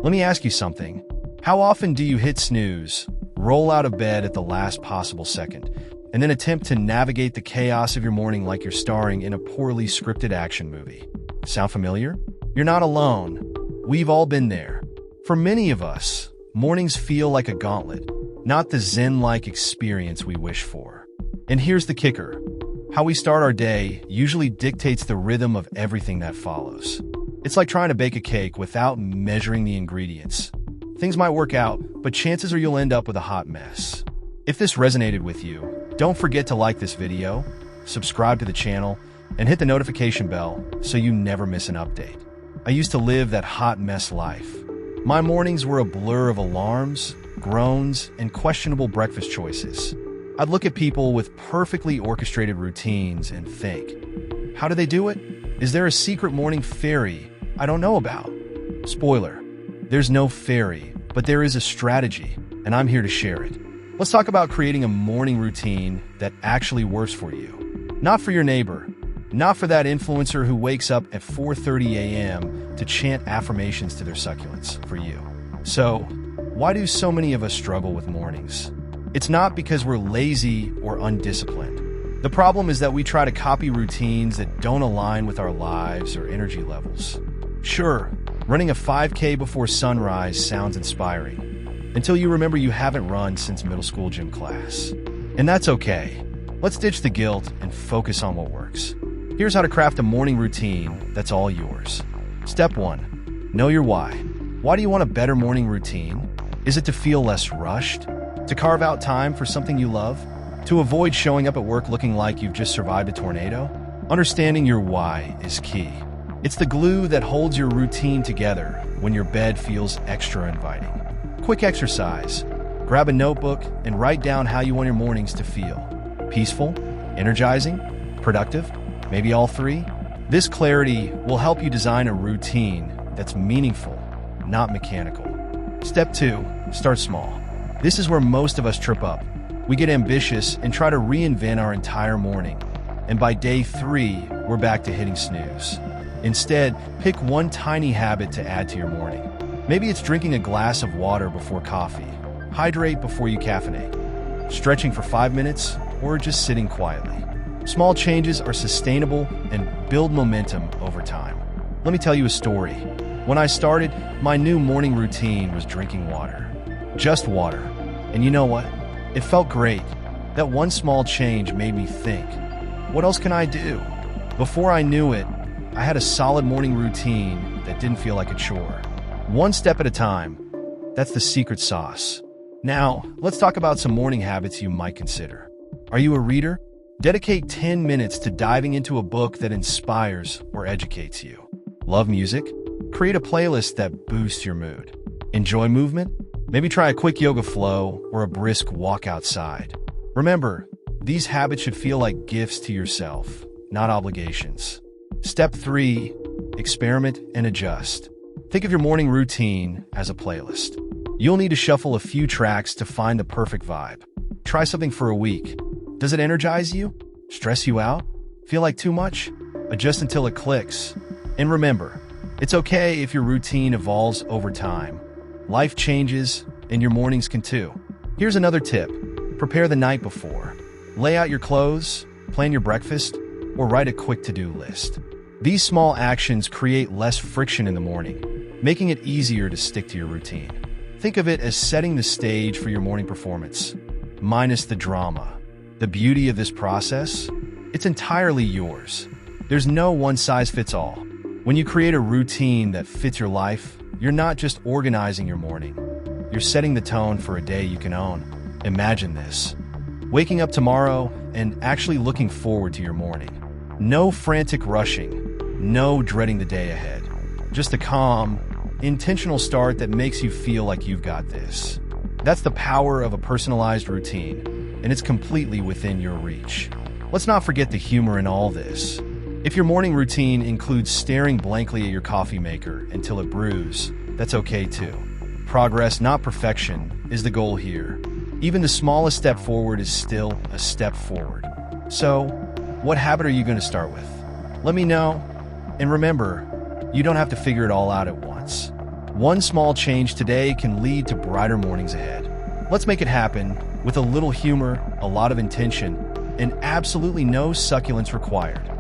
Let me ask you something. How often do you hit snooze, roll out of bed at the last possible second, and then attempt to navigate the chaos of your morning like you're starring in a poorly scripted action movie? Sound familiar? You're not alone. We've all been there. For many of us, mornings feel like a gauntlet, not the Zen-like experience we wish for. And here's the kicker. How we start our day usually dictates the rhythm of everything that follows. It's like trying to bake a cake without measuring the ingredients. Things might work out, but chances are you'll end up with a hot mess. If this resonated with you, don't forget to like this video, subscribe to the channel, and hit the notification bell so you never miss an update. I used to live that hot mess life. My mornings were a blur of alarms, groans, and questionable breakfast choices. I'd look at people with perfectly orchestrated routines and think, how do they do it? Is there a secret morning fairy I don't know about? Spoiler, there's no fairy, but there is a strategy, and I'm here to share it. Let's talk about creating a morning routine that actually works for you. Not for your neighbor, not for that influencer who wakes up at 4:30 a.m. to chant affirmations to their succulents, for you. So, why do so many of us struggle with mornings? It's not because we're lazy or undisciplined. The problem is that we try to copy routines that don't align with our lives or energy levels. Sure, running a 5K before sunrise sounds inspiring, until you remember you haven't run since middle school gym class. And that's okay. Let's ditch the guilt and focus on what works. Here's how to craft a morning routine that's all yours. Step 1. Know your why. Why do you want a better morning routine? Is it to feel less rushed? To carve out time for something you love? To avoid showing up at work looking like you've just survived a tornado? Understanding your why is key. It's the glue that holds your routine together when your bed feels extra inviting. Quick exercise. Grab a notebook and write down how you want your mornings to feel. Peaceful, energizing, productive, maybe all three? This clarity will help you design a routine that's meaningful, not mechanical. Step 2. Start small. This is where most of us trip up. We get ambitious and try to reinvent our entire morning. And by day 3, we're back to hitting snooze. Instead, pick one tiny habit to add to your morning. Maybe it's drinking a glass of water before coffee, hydrate before you caffeinate, stretching for 5 minutes, or just sitting quietly. Small changes are sustainable and build momentum over time. Let me tell you a story. When I started, my new morning routine was drinking water. Just water. And you know what? It felt great. That one small change made me think, what else can I do? Before I knew it, I had a solid morning routine that didn't feel like a chore. One step at a time. That's the secret sauce. Now, let's talk about some morning habits you might consider. Are you a reader? Dedicate 10 minutes to diving into a book that inspires or educates you. Love music? Create a playlist that boosts your mood. Enjoy movement? Maybe try a quick yoga flow or a brisk walk outside. Remember, these habits should feel like gifts to yourself, not obligations. Step 3. Experiment and adjust. Think of your morning routine as a playlist. You'll need to shuffle a few tracks to find the perfect vibe. Try something for a week. Does it energize you? Stress you out? Feel like too much? Adjust until it clicks. And remember, it's okay if your routine evolves over time. Life changes, and your mornings can too. Here's another tip. Prepare the night before. Lay out your clothes, plan your breakfast, or write a quick to-do list. These small actions create less friction in the morning, making it easier to stick to your routine. Think of it as setting the stage for your morning performance, minus the drama. The beauty of this process? It's entirely yours. There's no one-size-fits-all. When you create a routine that fits your life, you're not just organizing your morning. You're setting the tone for a day you can own. Imagine this. Waking up tomorrow and actually looking forward to your morning. No frantic rushing, no dreading the day ahead. Just a calm, intentional start that makes you feel like you've got this. That's the power of a personalized routine, and it's completely within your reach. Let's not forget the humor in all this. If your morning routine includes staring blankly at your coffee maker until it brews, that's okay too. Progress, not perfection, is the goal here. Even the smallest step forward is still a step forward. So, what habit are you going to start with? Let me know. And remember, you don't have to figure it all out at once. One small change today can lead to brighter mornings ahead. Let's make it happen with a little humor, a lot of intention, and absolutely no succulence required.